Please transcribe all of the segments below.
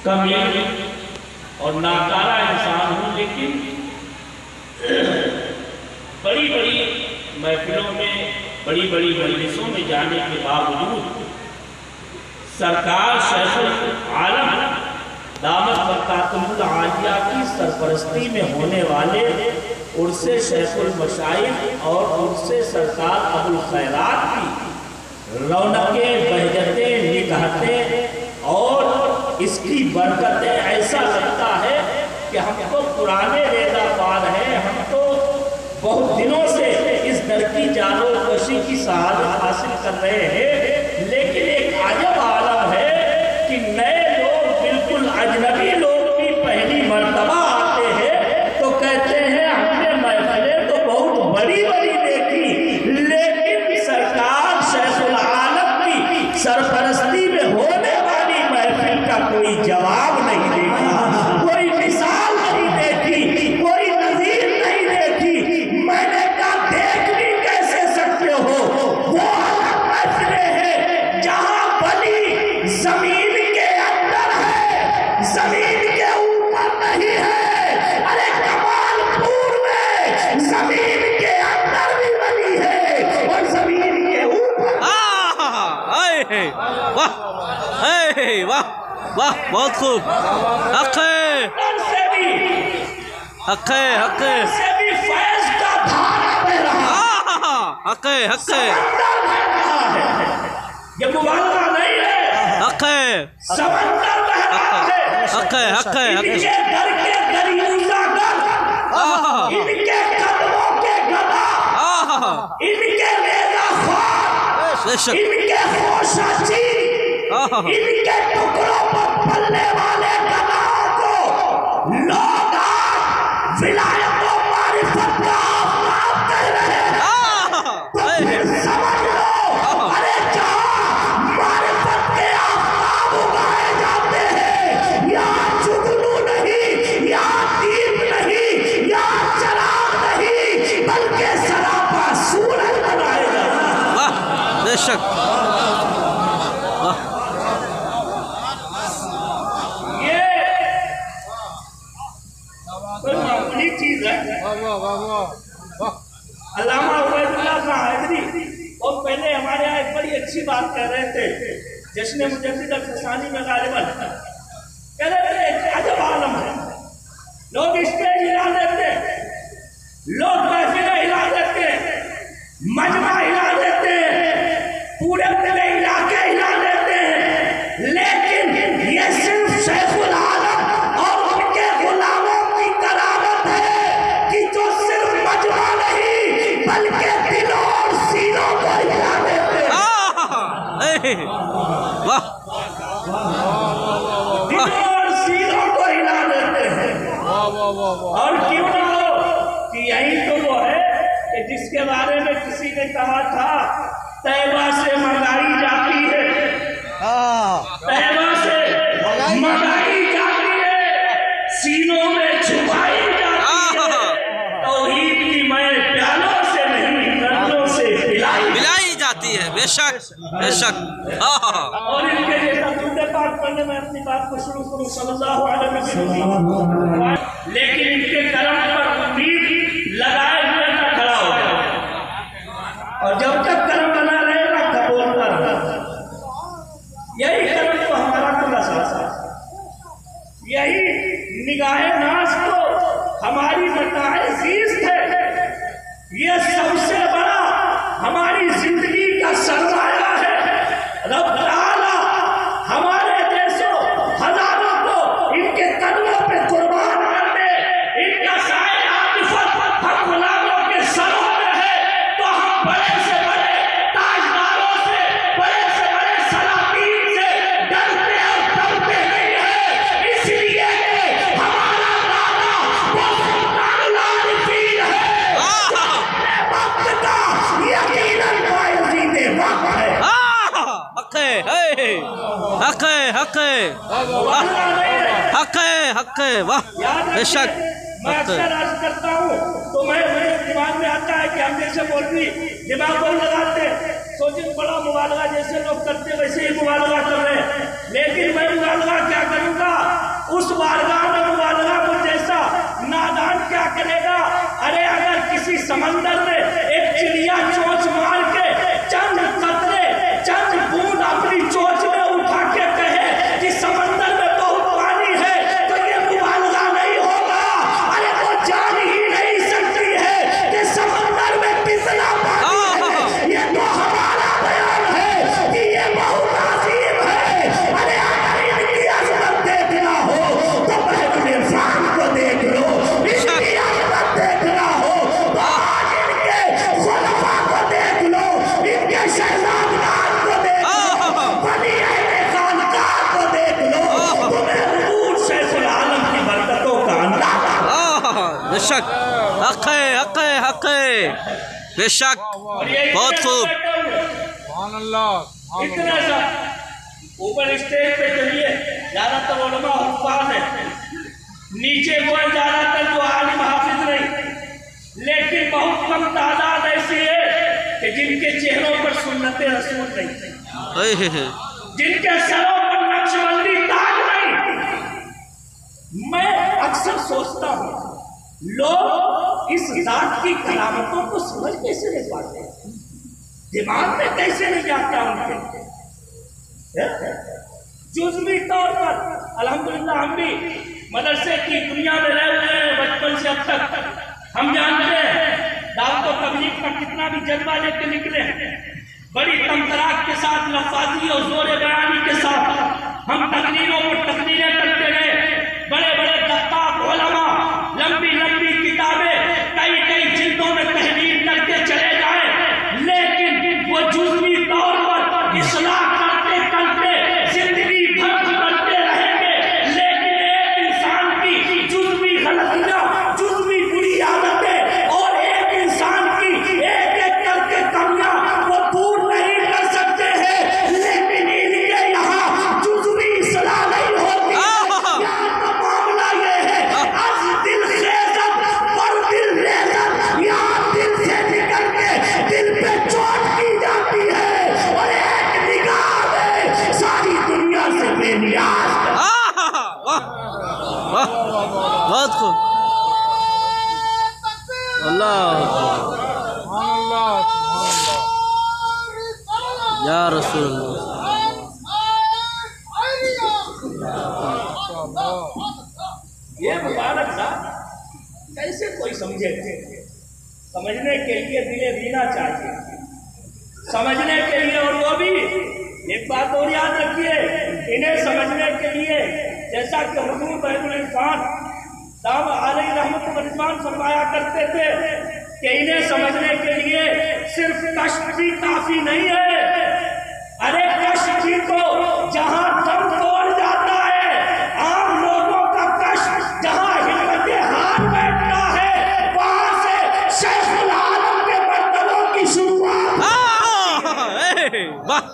कमी और नाकारा इंसान हूँ, लेकिन बड़ी बड़ी महफिलों में, बड़ी बड़ी मजलिसों में जाने के बावजूद सरकार शेखुल आलम दामत बरकातुहुल आलिया की सरपरस्ती में होने वाले उर्से शेखुल मशाइख और उर्से सरकार अबुल खैरात की रौनकें, बहजतें, निगाहतें और इसकी बरकतें, ऐसा लगता है कि हम तो पुराने रेदा पार हैं, हम तो बहुत दिनों से इस दर की जानो कशी की शहादत हासिल कर रहे हैं। लेकिन एक अजब आलम है कि नए लोग, बिल्कुल अजनबी लोग भी पहली मर्तबा आते हैं तो कहते हैं हमने महफिलें तो बहुत बड़ी बड़ी देखी, लेकिन सरकार शेखुल आलम की सरपरस्ती में होने वाली महफिल का कोई जवाब नहीं देखा, कोई मिसाल नहीं देखी, कोई नजीर नहीं देखी। मैंने कहा देख भी कैसे सकते हो, वो महफिलें हैं जहां बली जमीन के अंदर है, जमीन के ऊपर नहीं है। अरे कमालपुर में जमीन के अंदर भी बली है और जमीन के ऊपर। वाह वाह वाह, बहुत खूब। हक है, हक है, हक है, हक है, हक है, ये मुबालगा नहीं है, हक है, समंदर बह रहा है, हक है, हक है, हक इनके है, घर के गरीबा घर, इनके कदमों के गदा, इनके रेजा ख्वार, इनके खोशाची, इनके टुकड़ों पर पलने वाले गदाओं को लोग आज विलायत और मारिफत का आफताब कह रहे हैं। तो फिर समझ लो, अरे जहां मारिफत के आफताब उगाए जाते हैं, यहाँ जुगनू नहीं, यहाँ दीप नहीं, यहाँ चराग नहीं, बल्कि सरापा सूरज बनाए जाते हैं। वाह, बेशक, चीज है। अल्लामा उबैदुल्लाह खां हैदरी और पहले हमारे यहाँ एक बड़ी अच्छी बात कह रहे थे, जश्न मुजद्दिद अल-फसानी में गालिबन कह रहे थे एक अजब आलम है, लोग स्टेज हिला देते, लोग महफिलें हिला देते, मजमा हिला देते, पूरे पूरे इलाके हिला देते हैं, लेकिन ये सिर्फ शेखुल आलम और उनके गुलामों की करामत है कि जो सिर्फ मजमा नहीं बल्कि दिलों और सीनों को हिला देते हैं। वाह, दिलों और सीनों को हिला देते हैं। और क्यों ना हो कि यही तो वो है कि जिसके बारे में किसी ने कहा था तैबा से मंगाई जाती है, तैबा से मंगाई जाती है, सीनों में छुपाई जाती है, तौहीद की मैं प्यालों से नहीं नजरों से पिलाई जाती है। बेशक, बेशक। और इनके जैसा दूसरे पाक पढ़ने में अपनी बात को शुरू करूं सल्लल्लाहु अलैहि वसल्लम, लेकिन इनके कर्म पर उम्मीद लगाए हुए का खड़ा हो गया, और जब तक कर्म बना रहेगा कबूल कर, यही कर्म तो हमारा खुलासा, यही निगाहे नाज तो हमारी मताए ज़ीस्त है, ये सबसे बड़ा हमारी जिंदगी का सरमाया है। रब ताला हमारे देशों हजारों को इनके कदमों पे कुर्बान कर दे, इनका साए आतिफत हम गुलामों के सरों में है, तो हम बड़े से बड़े ताजदारों से, बड़े सलातीन से डरते और डरते नहीं है, इसलिए हमारा दादा वो सुल्तानुल आरिफीन है, वक्त का यकीनन वायजीदे वक्त है। हक है, हक है, हक है, हक है, हक है। वाह, बेशक। मैं अक्सर अर्ज करता हूँ तो मेरे दिमाग में आता है कि हम जैसे मौलवी दिमाग पर लगाते सोचे बड़ा मुबालगा जैसे लोग करते वैसे ही मुबालगा कर रहे हैं, लेकिन मैं मुबालगा क्या करूँगा, समंदर में एक चिड़िया चोंच मार के चंद कतरे चंद बूंद अपनी चोंच में उठा के कहे कि समंदर में बहुत पानी है, तो ये मुबालगा नहीं होगा। अरे वो जान ही नहीं सकती है कि समंदर में कितना पानी है। ये तो हमारा बयान है कि ये बहुत अजीब है। अरे अगर इनकी अजमत देखना हो तो पहले इरफान को देख लो, इनकी अजमत देखना हो तो आज इनके खुलफा को देख लो, इनके शहजादगान को देख लो, बनी अहले खानकाह को देख लो, तुम्हें हुजूर शैखुल आलम की बरकतों का अंदाजा। बेशक हक है, हक है, हक है, बेशक बहुत खूब। इतना सा ऊपर स्टेज पे चलिए, ज्यादातर उलमा हुफ्फाज़ है, नीचे वो ज्यादातर जो आलिम हाफिज नहीं, लेकिन बहुत कम तादाद ऐसी है कि जिनके चेहरों पर सुन्नते रसूल नहीं, जिनके सरों पर नक्शबंदी ताज नहीं। मैं अक्सर सोचता हूँ लोग इस जात की करामतों को समझ कैसे नहीं पाते, दिमाग में कैसे नहीं आता उनके। जुज़वी तौर पर अल्हम्दुलिल्लाह हम भी मदरसे की दुनिया में रह रहे हैं, बचपन से अब तक हम जानते हैं दावत और तबलीग का कितना भी जज्बा लेके निकले हैं। बड़ी तमतराक के साथ, लफ्ज़ाजी और जोर बयानी के साथ हम तकरीरों पर तकरीरें करते गए। बड़े बड़े दफ्तार उलमा, लंबी लंबी किताबें कई कई जिल्दों में तहरीर करके चले जाए, लेकिन वो जुज़वी तौर पर इस्लाह करते करते जिंदगी भर करते रहेंगे। लेकिन एक इंसान की जुज़वी गलतियां, जुज़वी बुरी आदतें और एक इंसान की एक एक करके कमियां वो दूर नहीं कर सकते हैं। लेकिन इनके यहाँ जुज़वी इस्लाह नहीं होती। यहाँ का मामला ये है, आज दिल रेज़त पर दिल रेज़त, यहाँ दिल से निकल के दिल पे चोट की जाती है और एक निगाह में सारी दुनिया से बेनियाज कर। बहुत खूब। अल्लाह या रसूल ये मुबारक था, कैसे कोई समझे? समझने के लिए दिले दीना चाहिए, समझने के लिए। और वो भी एक बात और याद रखिए, इन्हें समझने के लिए जैसा कि हुजूर बैतुल इंसान साहब अलैहि रहमत व रिज़वान फरमाया करते थे कि इन्हें समझने के लिए सिर्फ कष्ट भी काफी नहीं है। अरे कष्ट भी तो जहां दम तोड़ जाता है, आम लोगों का कष्ट जहां हिम्मत हार बैठता है, वहां से शैखुल आलम के मर्तबों की शुरुआत। वाह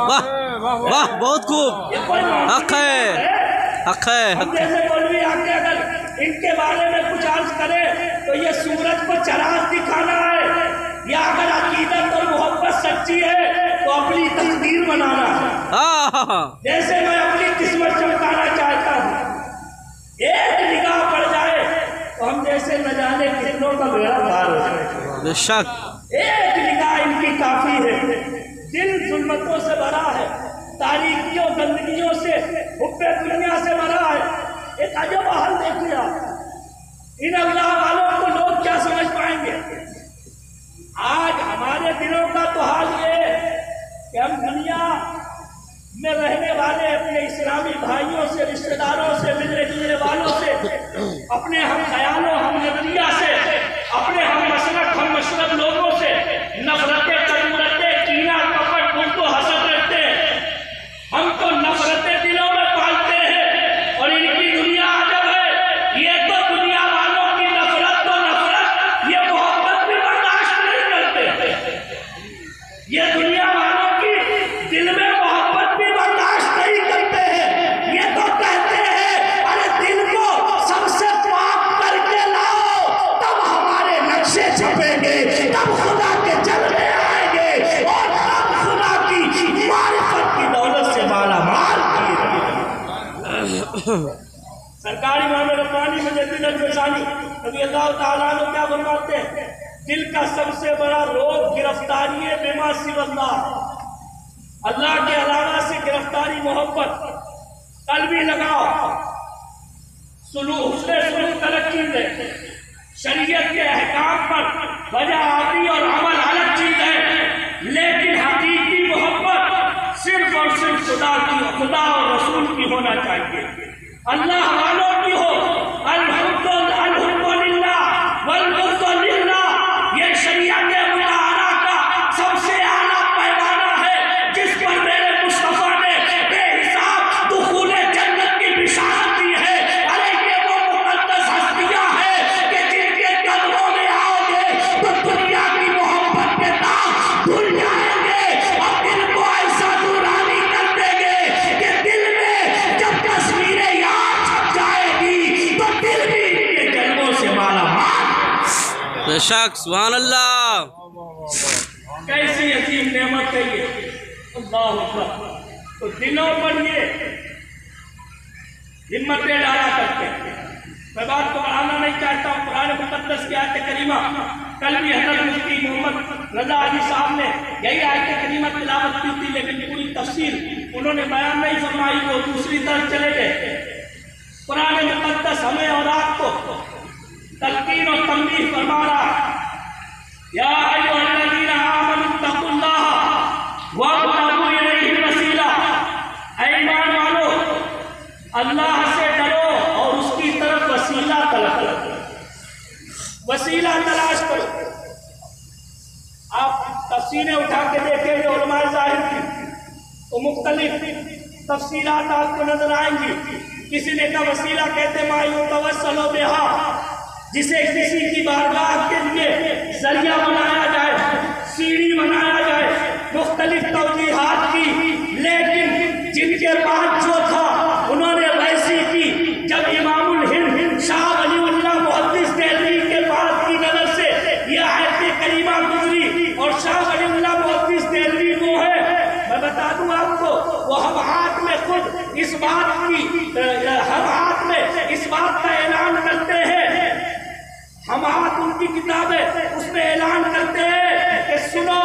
वाह वाह वाह, बहुत खूब। हक है, हक है, हम जैसे मौलवी आके अगर इनके बारे में कुछ अर्ज करें तो ये सूरज को चराग दिखाना है, या अगर अकीदत और मोहब्बत सच्ची है तो अपनी तकदीर बनाना है। जैसे मैं अपनी किस्मत चमकाना चाहता हूँ, एक निगाह पड़ जाए तो हम जैसे न जाने कितनों का बेड़ा पार हो जाए। बेशक एक निगाह इनकी काफी है। दिल जुल्मतों से भरा है, तारीकियों गंदगियों से, हुब्बे दुनिया से भरा है। एक अजब हाल देखिए आप, इन अल्लाह वालों को लोग क्या समझ पाएंगे? आज हमारे दिलों का तो हाल ये है कि हम दुनिया में रहने वाले अपने इस्लामी भाइयों से, रिश्तेदारों से, मिलने जुलने वालों से, अपने हम ख्यालों, हम नजरिया से, अपने हम मसलक, हम मशरब लोगों से नफरतें, करूरतें, कीना, कपट, उनको हसद रखते हैं। हम तो नफरतें दिलों में पालते हैं और इनकी दुनिया अजब है। ये तो दुनिया वालों की नफरत तो नफरत, ये मोहब्बत भी बर्दाश्त नहीं करते। ये दुनिया वालों की दिल में मोहब्बत भी बर्दाश्त नहीं करते हैं। ये तो कहते हैं अरे दिल को सबसे पाक करके लाओ, तब हमारे नक्शे छपेंगे, तब खुदा के जलवे आएंगे और तब खुदा की मारिफत की दौलत से माला माल किए। सरकार इमाम रब्बानी मुजद्दिद अल-फ़सानी रज़ी अल्लाह ताला अन्हु क्या फरमाते हैं, दिल का सबसे बड़ा रोग गिरफ्तारी है बेमा सिवल्लाह, अल्लाह के अलावा से गिरफ्तारी मोहब्बत। कल भी लगाओ, सुलूक अलग चीज है, शरीयत के अहकाम पर वजह आती और अमल अलग चीज है, लेकिन हकीकी मोहब्बत सिर्फ और सिर्फ खुदा की, खुदा और रसूल की होना चाहिए, अल्लाह वालों की हो। अल-हुब्बुलिल्लाह वल-बुग़्ज़ु लिल्लाह, ये शरीयत मुताहरा का सबसे आला पैमाना है, जिस पर मेरे मुस्तफा ने बेहिसाब दुखूले जन्नत की बिशारत दी है। अरे ये वो मुक़द्दस हस्तियां हैं कि जिनके कदमों में आओगे तो दुनिया की मोहब्बत के दाग धुल जाएंगे और दिल को ऐसा नूरानी कर देंगे कि दिल में जब तस्वीरें याद छप जाएगी तो दिल भी इनके जन्मों से मालामाल। बेशक, सुभान अल्लाह। कैसी अजीब नेमत है ये, अल्लाह अकबर। तो दिलों पर ये हिम्मतें डाला करते हैं। मैं बात को बढ़ाना नहीं चाहता हूँ, कुरान मुक़द्दस की आयत करीमा कल भी हज़रत मुफ्ती मोहम्मद रज़ा अली साहब ने यही आयत करीमा तिलावत की थी, लेकिन पूरी तफसीर उन्होंने बयान नहीं फरमाई, वो दूसरी तरफ चले गए। कुरान मुक़द्दस हमें और आपको तल्कीन और तंबीह फरमा रहा है, या अय्युहल्लज़ीना आमनुत्तक़ुल्लाह वब्तगू इलैहि वसीला, ऐ ईमान वालो अल्लाह से डरो और उसकी तरफ वसीला तलाश करो, वसीला तलाश करो। आप तफसीरें उठा के देखेंगे उलमा ज़ाहिर की तो मुख्तलिफ तफसीलात आपको नजर आएंगी। किसी ने कहा वसीला कहते मा युतवस्सलु बिहा, जिसे किसी की बारगाह के लिए जरिया बनाया जाए, सीढ़ी बनाया जाए, मुख्तलिफ तौजीहात की, लेकिन जिनके पास जो था उन्होंने वैसी की। जब इमामुल हिंद शाह वलीउल्लाह मुहद्दिस देहलवी के पास की नजर से यह आयत करीमा गुजरी और शाह वलीउल्लाह मुहद्दिस देहलवी वो है, मैं बता दूं आपको, वो हम हाथ में खुद इस बात की, हम हाथ में इस बात का ऐलान करते हैं, हम हाथ उनकी किताबें उसमें ऐलान करते हैं कि सुनो,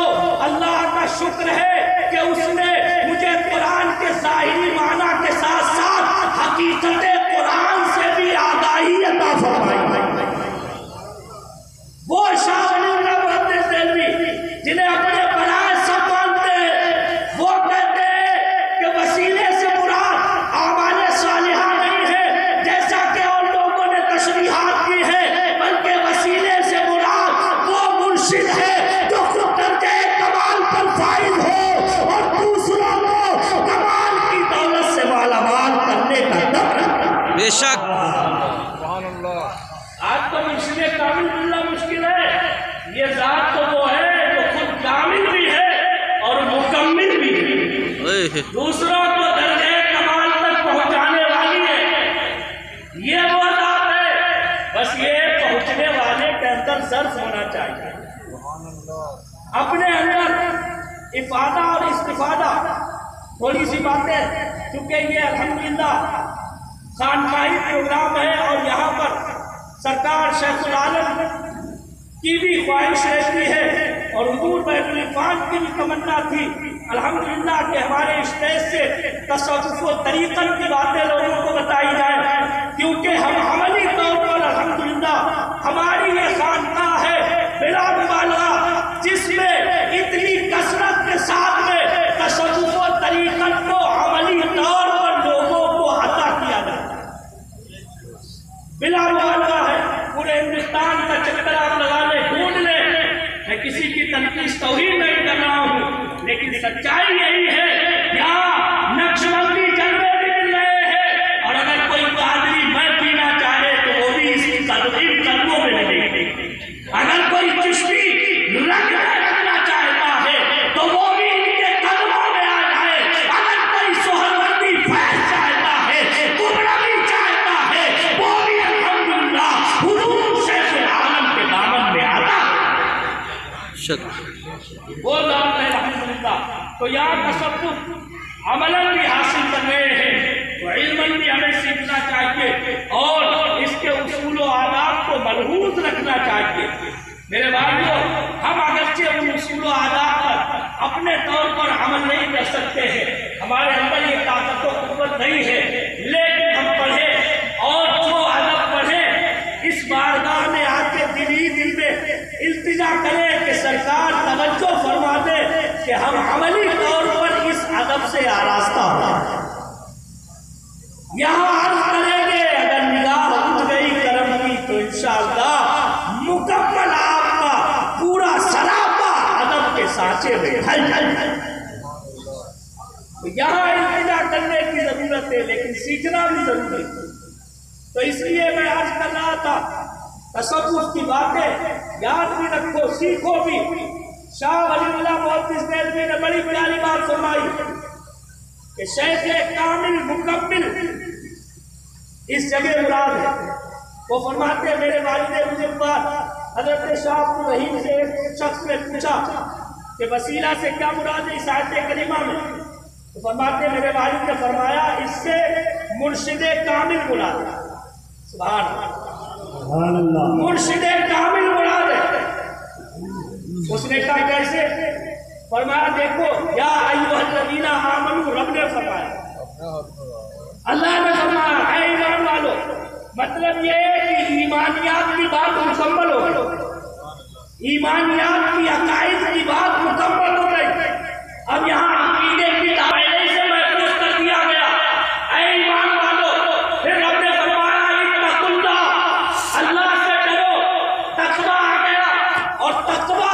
अल्लाह का शुक्र है कि उसने मुझे कुरान के ज़ाहिरी माना के साथ साथ हकीकत कुरान से भी आगाही अता फरमाई। वो शाह वलीउल्लाह मुहद्दिस देहलवी जिन्हें अपने बराए सब मानते हैं, वो कहते हैं कि वसीले से मुराद आमाले सालिहा नहीं है जैसा कि और लोगों ने तशरीहात की है, बल्कि वसीले से मुराद वो मुर्शिद है जो खुद दर्जे कमाल पर फाइज हो और दूसरों को कमाल की दौलत से मालामाल करने का दम। बेशक, आज तो मुर्शिद कामिल मिलना मुश्किल है। ये जात तो वो है जो खुद कामिल भी है और मुकम्मिल भी है, दूसरों को दर्जे कमाल तक पहुंचाने वाली है। ये वो जात है, बस ये पहुंचने वाले के अंदर सर्फ होना चाहिए, अपने अंदर इफादा और इस्तिफादा। थोड़ी सी बातें, क्योंकि ये अल्हम्दुलिल्लाह खानकाही प्रोग्राम है और यहाँ पर सरकार शेखुल आलम की भी ख्वाहिश रहती है और हुजूर बैतुल इरफान की भी तमन्ना थी अल्हम्दुलिल्लाह कि हमारे स्टेज से तसव्वुफ व तरीक़त की बातें लोगों को बताई जाए, क्योंकि हम अमली तौर पर अल्हम्दुलिल्लाह हमारी ये खानकाह है बिला मुबालगा, जिसमें इतनी कसरत के साथ में तसव्वुफ व तरीक़त को अमली तौर पर लोगों को अता किया जाता है, बिला मुबालगा है। पूरे हिंदुस्तान का चक्कर आप लगा ले, ढूंढ ले, मैं किसी की तनकीस तौहीन नहीं कर रहा हूँ, लेकिन सच्चाई यही है, यहाँ नक्शबंदी जलवे भी मिल रहे हैं और अगर कोई कादरी मैं पीना चाहे तो वो भी इसी कदमों में लगेगी, अगर कोई चिश्ती रंग रखना चाहता है तो वो भी इनके कदमों में आ जाए, अगर कोई सोहरवर्दी फैल चाहता है, कुबरवी चाहता है, वो भी अल्हम्दुलिल्लाह हुजूर शेखुल आलम के दामन में आता वो दामन है अल्हम्दुलिल्लाह। तो यहाँ तसव्वुफ अमलन भी हासिल कर रहे हैं, तो इल्मन भी हमें सीखना चाहिए करना चाहिए। मेरे भाइयों, हम अगरचे उन उसूल आदात पर अपने तौर पर अमल नहीं कर सकते हैं, हमारे अंदर ये ताकत और कुव्वत नहीं है, लेकिन हम पढ़े और जो अदब पढ़े इस बारगाह में आके दिल ही दिल में इल्तिजा करें कि सरकार तवज्जो फरमा दे कि हम अमली तौर पर इस अदब से आरास्ता हो। यहाँ अर्ज करेंगे, अगर निगाह उठ गई करम की तो इंशाअल्लाह मुकम्मल आपका पूरा सरापा अदब के सांचे में ढल ढल। तो यहाँ इल्तिजा करने की जरूरत है, लेकिन सीखना भी जरूरी है। तो इसलिए मैं आज कर रहा था, तसव्वुफ की बातें याद भी रखो, सीखो भी। शाह वलीउल्लाह मुहद्दिस देलवी ने बड़ी प्यारी बात फरमाई कि शेख कामिल मुकम्मिल इस जगह मुराद है। वो फरमाते, मेरे वालिद बुजुर्ग हजरत शाह अब्दुल रहीम से एक शख्स ने पूछा कि वसीला से क्या मुराद है इस आयत करीमा में, तो फरमाते मेरे वालिद ने फरमाया इससे मुर्शिदे कामिल मुराद है। सुभान अल्लाह, मुर्शिदे कामिल मुराद है। उसने कहा कैसे? फरमाया देखो, या अय्युहल्लज़ीना आमनू, रब ने फरमाया, अल्लाह ने फरमाया ऐ ईमान वालो, मतलब ये है कि ईमानियात की बात मुकम्मल हो गई, ईमानियात की अकाइद की बात मुकम्मल हो गई। अब यहाँ अकीदे की पहले से महफूज कर दिया गया, ऐ ईमान वालो। फिर रब ने फरमाया इत्तकुल्लाह, अल्लाह से डरो, तकवा आ गया। और तकवा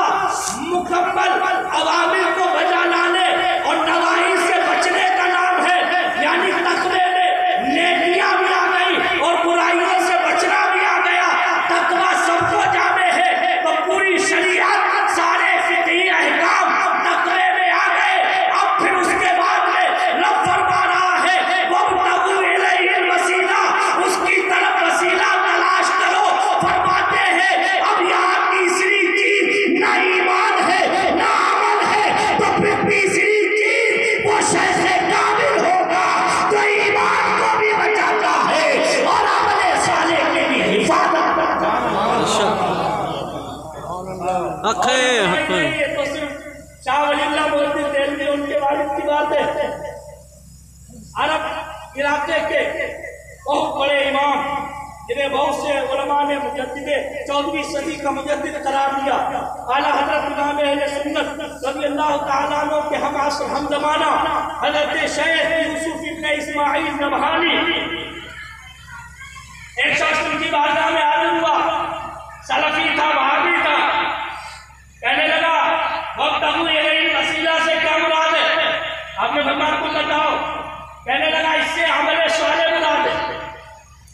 मुकम्मल अवामिर को बजा लाने और नवाही से बचने का नाम है, यानी तकवे में नेकियां भी आ गई और बुराइयों से बचना भी आ गया। तकवा सबको जाने है, तो पूरी शरीयत सारे फिक़ही अहकाम तकवे में आ गए। अब फिर उसके बाद में रब फरमा रहा है वब्तगू इलैहिल वसीला, उसकी तरफ वसीला तलाश करो। फरमाते हैं अब यहाँ तीसरी चीज ना ईमान है ना अमल है, तो फिर तीसरी चीज वो शेख कामिल होगा जो ईमान को भी बचाता है और अमले साले की भी हिफाजत करता है। ये तो सिर्फ शाह वलीउल्लाह मुहद्दिस देलवी उनके वालिद की बात है। अरब इलाके के बहुत बड़े इमाम जिन्हें बहुत से उलमा ने मुजद्दिद 14वीं सदी का मुजद्दिद करार दिया, आला हजरत इमाम अहले सुन्नत रज़ियल्लाहु तआला अन्हु के हम ज़माना हजरत शेख यूसुफ इब्न इस्माइल नबहानी, एक शख्स उनकी बारगाह में हाजिर हुआ, सलफी था, वहाबी था। कहने लगा वब्तगू इलैहिल वसीला से क्या मुराद है? आपने फरमाया कुछ बताओ। कहने लगा इससे अमले साले मुराद है,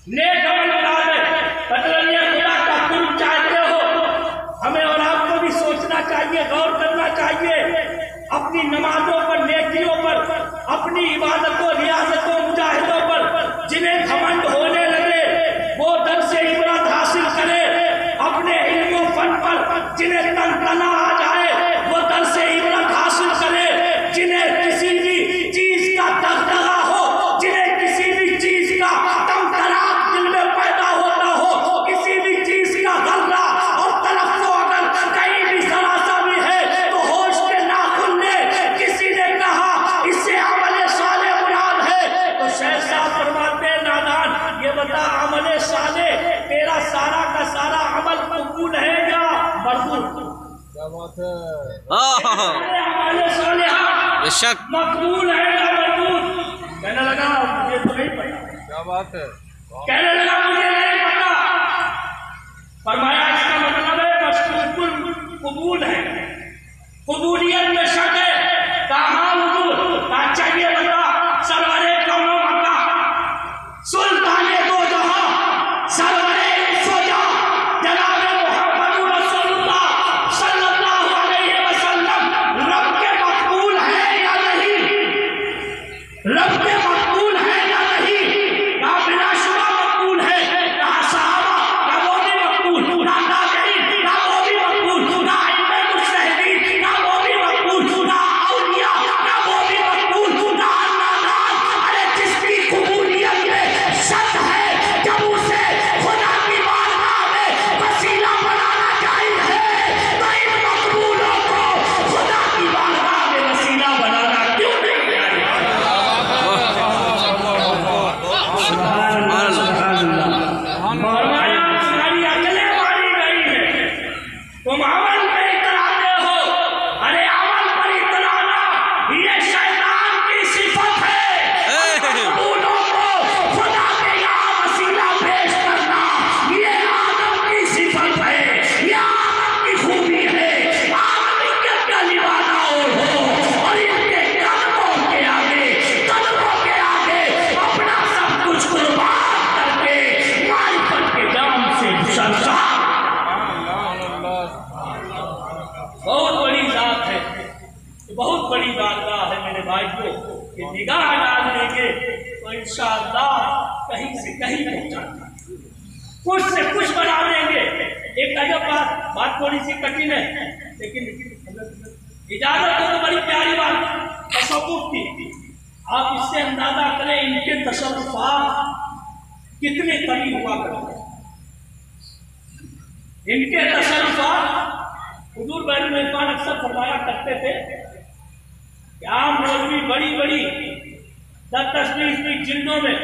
नेक अमल मुराद है। मतलब ये खुदा का कुर्ब चाहते हो, हमें और आपको भी सोचना चाहिए, गौर करना चाहिए अपनी नमाजों पर, नेकियों पर, अपनी इबादतों, रियाजतों, मुजाहिदों पर। जिन्हें घमंड होने लगे वो दर से इबरत हासिल करे अपने इल्म फन पर। जिन्हें तनतना आ जाए वो दर से इबरत हासिल करे। जिन्हें किसी भी चीज का दगदगा हो, जिन्हें किसी भी चीज का तमतराक दिल में पैदा होता हो, किसी भी चीज का गल्ला और तलफ्फुज़ अगर कहीं भी सरासा भी है तो होश के नाखुन ने किसी ने कहा इससे अमले साले मुराद है, तो शेख साहब फरमाते हैं नादान ये बता अमले साले तेरा सारा का सारा अमल कबूल है या मरदूद? क्या बात है, अमले साले बेशक मकबूल है या मरदूद? कहने लगा मुझे तो नहीं पता। क्या बात है? कहने लगा मुझे नहीं पता। फरमाया इसका मतलब है बिल्कुल कबूल है, कबूलियत में शक है। कहा हुजूर का चाहिए बता, सरवरे कौनो मक्का, सुल्ताने दो जहां, सरवरे सो जहां, जनाबे मुहम्मद रसूलुल्लाह सल्लल्लाहु अलैहि वसल्लम रब के मकबूल है या नहीं? रब के मकबूल है या नहीं? ना बिलाशुबा मकबूल है, ना सहाबा ना वो भी मकबूल, ना ताबईन ना वो भी मकबूल, ना इल्मे मुज्तहिदीन ना वो भी मकबूल। बात कहीं से कहीं पहुंचाता, कुछ से कुछ बना देंगे। एक अजब बात थोड़ी सी कठिन है, लेकिन इजाजत तो बड़ी प्यारी बात तसव्वुफ की। आप इससे अंदाजा करें इनके तसव्वुफ़ात कितने करीब हुआ करते हैं। इनके तसव्वुफ़ात हुजूर बैरुल इरफान अक्सर फरमाया करते थे कि आम मौलवी बड़ी बड़ी 10-20 जिल्दों में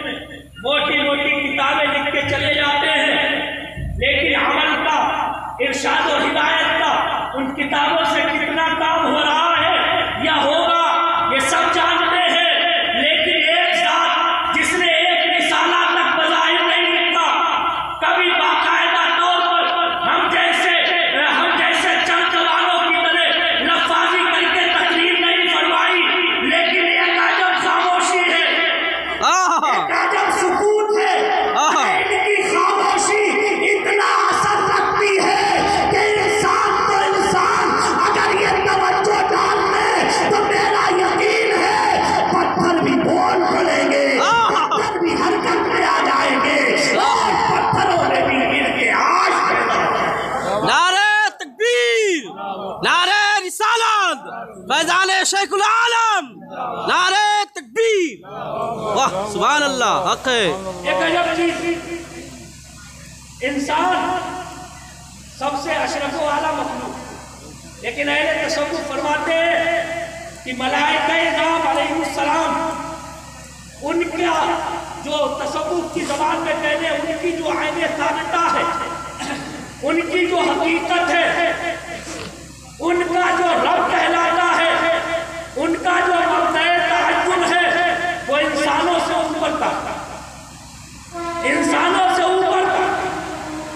मोटी मोटी किताबें लिख के चले जाते हैं, लेकिन अमल का, इरशाद और हिदायत का उन किताबों से कितना काम हो रहा है या होगा ये सब जानते हैं। लेकिन एक साथ जिसने एक रिसाला तक बज़ाहिर नहीं लिखा, कभी बाकायदा तौर पर हम जैसे चंद जवानों की तरह लफ्ज़ाजी करके तकरीर नहीं फरमाई, लेकिन एक अजब खामोशी है, एक अजब सुकून है। इनकी खामोशी इतना असर रखती है कि इंसान तो इंसान अगर ये तवज्जो डाल ले तो मेरा यकीन है पत्थर भी बोल पड़ेंगे, पत्थर भी हरकत में आ जाएंगे और पत्थरों में भी इनके आश पैदा होगा। नारे तकबीर, नारे रिसालत, फैज़ान शेखुल आलम, नारे तकबीर। वाह सुभान अल्लाह, हक है। एक अजब चीज, इंसान सबसे अशरफ वाला मखलूक, लेकिन अहले तसव्वुफ फरमाते हैं कि मलाइका-ए-नाम अलैहिस्सलाम उनका जो तसव्वुफ की ज़बान में कहने, उनकी जो आईने साबिता है, उनकी जो हकीकत है, उनका जो रब कहलाता है, उनका जो मबदा-ए तअज्जुब है, वो इंसानों से ऊपर का, इंसानों से ऊपर का,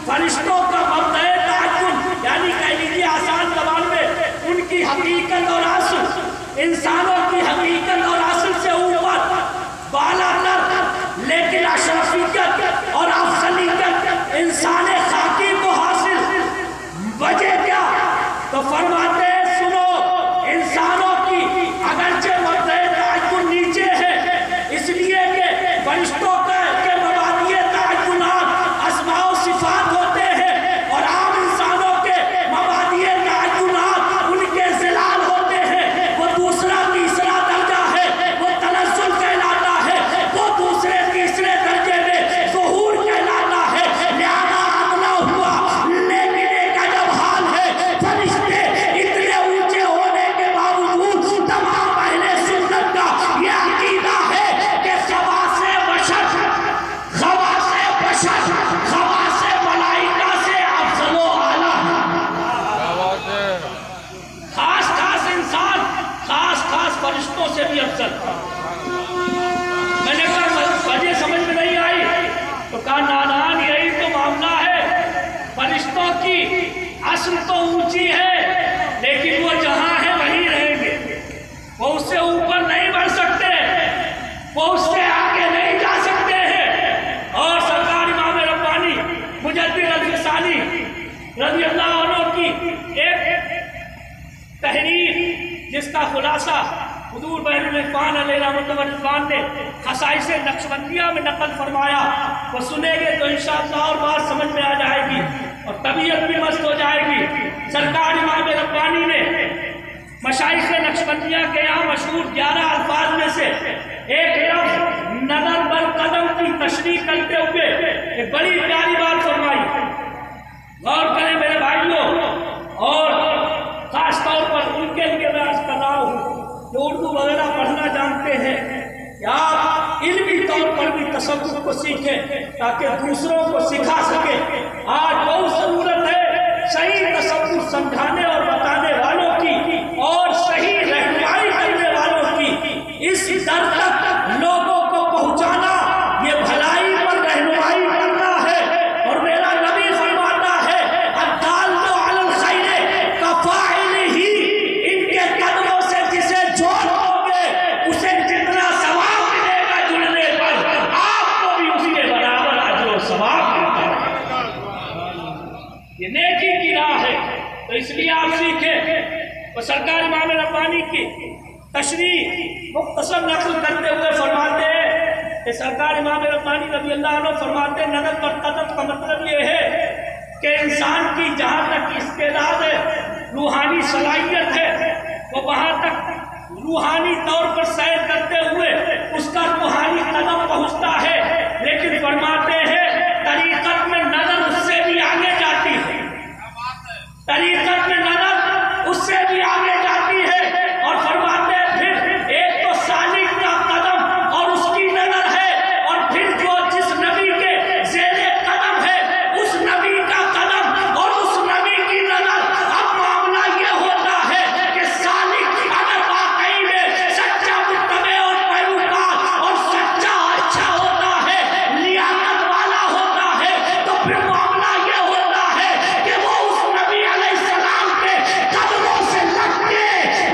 फरिश्तों का मबदा-ए तअज्जुब, यानी कह लीजिए आसान ज़बान में उनकी हकीकत और असल इंसानों की हकीकत और असल से ऊपर बाला तर, लेकिन अशरफियत और अफजलियत इंसान खाकी को हासिल वजह क्या? तो फरमाते हैं सुनो, इंसानों की अगरचे मबदा-ए तअज्जुब नीचे है, इसलिए कि फरिश्तों के मबादी-ए तअज्जुबात अस्मा और सिफात होते हैं और आम इंसानों के मबादी-ए तअज्जुबात उनके ज़िलाल होते हैं। वो दूसरा तीसरा दर्जा है, वो तनज़्ज़ुल कहलाता है, वो दूसरे तीसरे दर्जे में ज़ुहूर कहलाता है, लिहाजा अदना हुआ। लेकिन एक अजब हाल है, फरिश्ते इतने ऊंचे होने के बावजूद तमाम अहले सुन्नत का यह अकीदा है कि खवासे बशर, खवासे मलाइका से अफज़ल व आला, खास इंसान खास फरिश्तों से भी अफजल। मैंने कहा वजह समझ में नहीं आई, तो कहा नादान यही तो मामला है, फरिश्तों की असल तो ऊंची है, लेकिन वो जहां है वहीं रहेंगे, वो उससे ऊपर नहीं बढ़ सकते, वो उससे आगे नहीं जा सकते हैं। और सरकार इमाम रब्बानी मुजद्दिद अल-फ़िसानी रज़ियल्लाहु अन्हु की एक तहरीर, जिसका खुलासा हुजूर बैरुल इरफान अलैहिर्रहमत ने खसाइसे नक्शबंदिया में नकल फरमाया, वो सुनेंगे तो इंशाअल्लाह और बात समझ में आ जाएगी और तबीयत भी मस्त हो जाएगी। सरकार इमाम रब्बानी ने मशाइख़ नक्शबंदिया के यहाँ मशहूर 11 अल्फाज में से एक लफ्ज़ नज़र बल कदम की तशरीह करते हुए एक बड़ी प्यारी बात फरमाई। गौर करें मेरे भाइयों, और खास तौर पर उनके लिए मैं अर्ज़ कर रहा हूँ जो उर्दू वगैरह पढ़ना जानते हैं कि आप इल्मी तौर पर भी तसव्वुफ को सीखें ताकि दूसरों को सिखा सके। आज बहुत ज़रूरत है सही तसव्वुफ समझाने और बताने वालों की और सही रहनुमाई करने वालों की। इस दर तक लोगों को पहुँचाना, ये भलाई पर रहनुमाई करना है। और मेरा नबी फरमाता है अद्दाल्लु अलल खैर कफ़ाइलिही, इनके कदमों से जिसे जोड़ोगे उसे जितना सवाब मिलेगा जुड़ने पर, आपको भी उसके बराबर अजर और सवाब मिलता है। ये नेकी की राह है, तो इसलिए आप सीखें। और सरकार इमाम रब्बानी की तशरीह मुख्तसर नक़ल करते हुए फरमाते हैं कि सरकार इमाम रब्बानी रज़ी अल्लाह अन्हु फरमाते नज़र पर कदम का मतलब ये है कि इंसान की जहाँ तक इस्तेदाद है, रूहानी सलाहियत है, वो वहाँ तक रूहानी तौर पर सैर करते हुए उसका रूहानी कदम पहुँचता है। लेकिन फरमाते हैं तरीक़त में नजर उससे भी आगे जाती है, तरीक़त में नजर उससे भी आगे जाती है। और फरमाते हैं फिर एक तो सालिक का कदम और उसकी नजर है, और फिर जो जिस नबी के ज़ेरे कदम है उस नबी का कदम और उस नबी की नजर। अब मामला ये होता है कि सालिक अगर वाकई में सच्चा मुत्तबे और पैरोकार और सच्चा अच्छा होता है, लियाकत वाला होता है, तो फिर मामला ये होता है कि वो उस नबी अलैहिस्सलाम के कदमों से लग के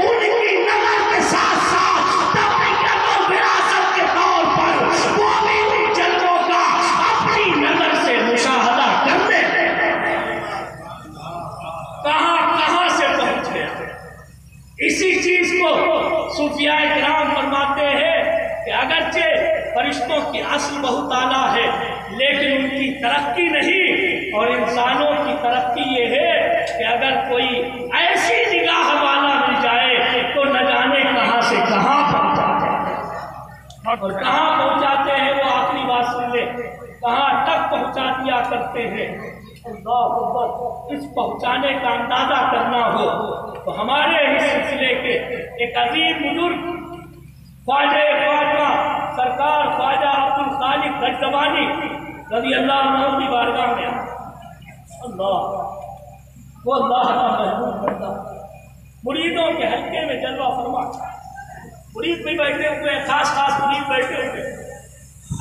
उनकी नजर के साथ साथ तबैयत और विरासत के तौर पर वो भी उन जलवों का अपनी नजर से मुशाहदा कर ले। कहां से पहुंच गया। इसी चीज को सूफियाए किराम फरमाते हैं कि अगरचे फरिश्तों की असल बहुत आला है, लेकिन उनकी तरक्की नहीं। और इंसानों की तरक्की ये है कि अगर कोई ऐसी निगाह वाला मिल जाए तो न जाने कहां से कहां पहुंचाते हैं, और कहां पहुंचाते हैं वो आखिरी बात सुन ले, कहां तक पहुंचा दिया करते हैं। अल्लाह अकबर। इस पहुंचाने का अंदाजा करना हो तो हमारे ही सिलसिले के एक अजीम बुजुर्ग ख्वाजा सरकार ख्वाजा अब्दुल खालिक गजवानी रज़ी अल्लाह अन्हु की बारगाह में अल्लाह वो अल्लाह का महबूब बंदा मुरीदों के हल्के में जलवा फरमा, मुरीद भी बैठे हुए, खास खास मुरीद बैठे हुए।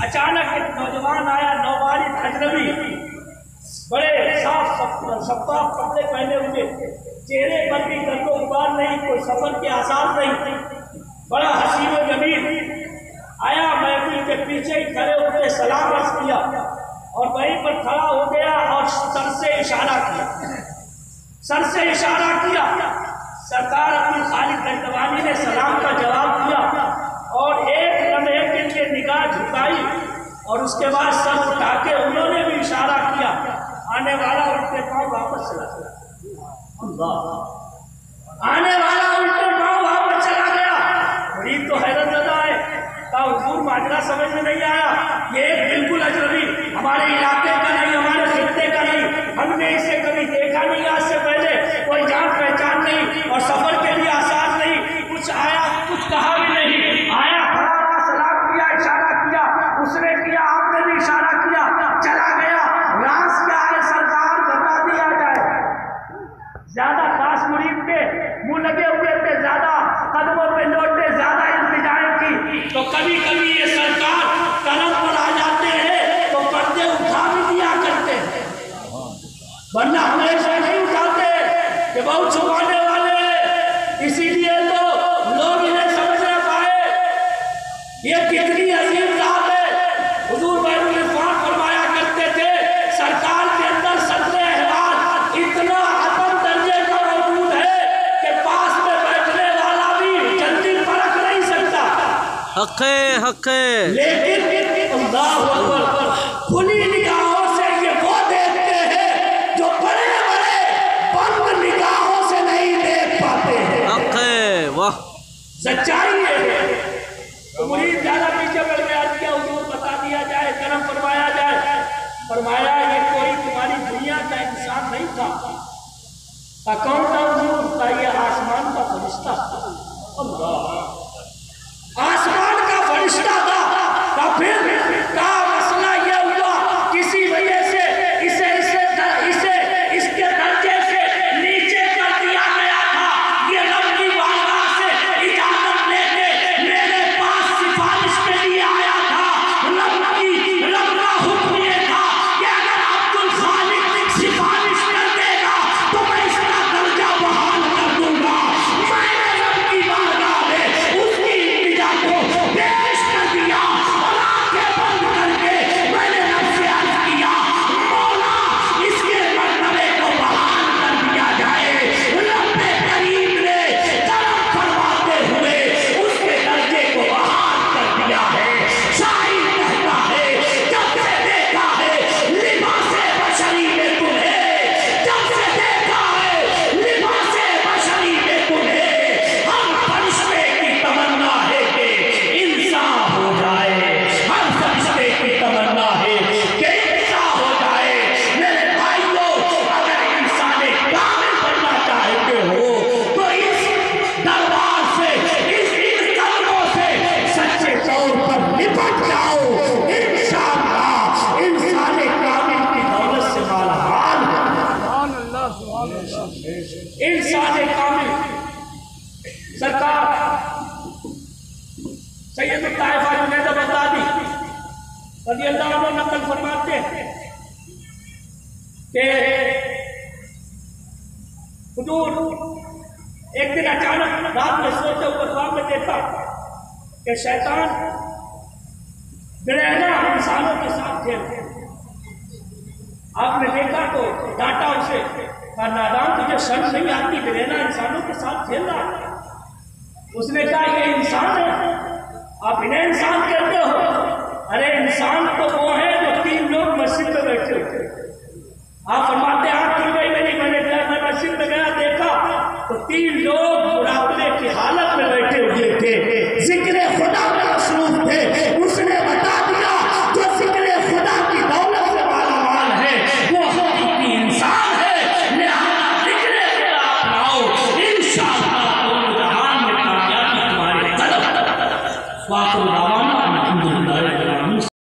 अचानक एक नौजवान आया, नौवारिद अजनबी, बड़े साफ शफाफ कपड़े पहने हुए, चेहरे पर भी गर्दो गुबार नहीं, कोई सफर के आसार नहीं, बड़ा हसीन व जमील आया। महफिल के पीछे ही खड़े होकर सलाम अर्ज किया और वहीं पर खड़ा हो गया और सर से इशारा किया, सर से इशारा किया। सरकार अब्दुल खालिक गजवानी ने सलाम का जवाब दिया और एक लम्हे के लिए निगाह झुकाई और उसके बाद सर उठा के उन्होंने भी इशारा किया। आने वाला उल्टे पांव वापस चला गया, आने वाला उल्टे पांव वापस चला गया। मुरीद तो हैरत ज़दा है, का हुजूर माजरा समझ में नहीं आया, ये बिल्कुल अजनबी, हमारे इलाके का नहीं, हमारे खित्ते का नहीं, हमने इसे कभी देखा नहीं, आज से पहले कोई जान पहचान नहीं और सफर के लिए आसार नहीं। कुछ आया, कुछ कहा भी नहीं, आया खड़ा, सलाम किया, इशारा किया, उसने किया, आपने भी इशारा किया, चला गया। राज क्या है सरकार बता दिया जाए। ज्यादा खास मुरीद के मुंह लगे हुए थे, ज्यादा कदमों पे लौटे, ज्यादा इंतजाम की, तो कभी कभी ये सरकार कलम पर आ जाते हैं तो पर्दे उठा भी दिया करते हैं, वरना हमेशा नहीं उठाते कि बहुत छुपाने वाले हैं। इसीलिए तो लोग इन्हें समझ न पाए ये कितनी अजीब बात है। हुजूर बैरुल इरफान फरमाया करते थे सरकार के अंदर सदरे अहवाल इतना अदम दर्जे का मौजूद है कि पास में बैठने वाला भी जल्दी परख नहीं सकता। हक है, हक है। लेकिन अल्लाह अकबर, खुली निगाहों से ये वो देखते हैं जो बड़े बड़े बंद निगाहों से नहीं देख पाते हैं। हक है, वाह सच्चाई है। तो मुरीद ज्यादा पीछे बढ़ गया, क्या हुजूर बता दिया जाए, कर्म फरमाया जाए। फरमाया ये कोई तुम्हारी दुनिया का इंसान नहीं था, कौन था हुजूर? का ये आसमान का फरिश्ता था। अल्लाह, आसमान का फरिश्ता था। का फिर का मसला ये हुआ किसी वजह से इसे इसके दर्जे से नीचे कर दिया गया था। ये रब की बारगाह से इजाजत लेके मेरे पास सिफारिश के लिए आया था। रब का हुक्म ये था कि अगर अब्दुल खालिक सिफारिश कर देगा तो मैं इसका दर्जा बहाल कर दूंगा। मैंने रब की बारगाह में अल्लाह वो नकल फरमाते हैं कि हुजूर एक दिन अचानक रात में सोते हुए ख्वाब में देखा कि शैतान गिरहना इंसानों के साथ खेलते। आपने देखा तो डांटा उसे, कहा नादान तुझे शर्म नहीं आती, गिरहना इंसानों के साथ खेल रहा है। उसने कहा ये इंसान है, आप इन्हें इंसान कहते हो? अरे इंसान तो वो है जो 3 लोग मस्जिद में बैठे होते। आप फरमाते हाथ खुल गई मेरी, मैंने मैं मस्जिद में गया, देखा तो 3 लोग मुराकबे की हालत में बैठे हुए थे, जिक्र खुदा में मसरूफ थे। उसने बता दिया जो जिक्र खुदा की दौलत से मालामाल है वो हकीकी इंसान है। लिहाजा जिक्र खुदा अपनाओ, इंशाअल्लाह तुम जहान में कामयाबी तुम्हारे कदम।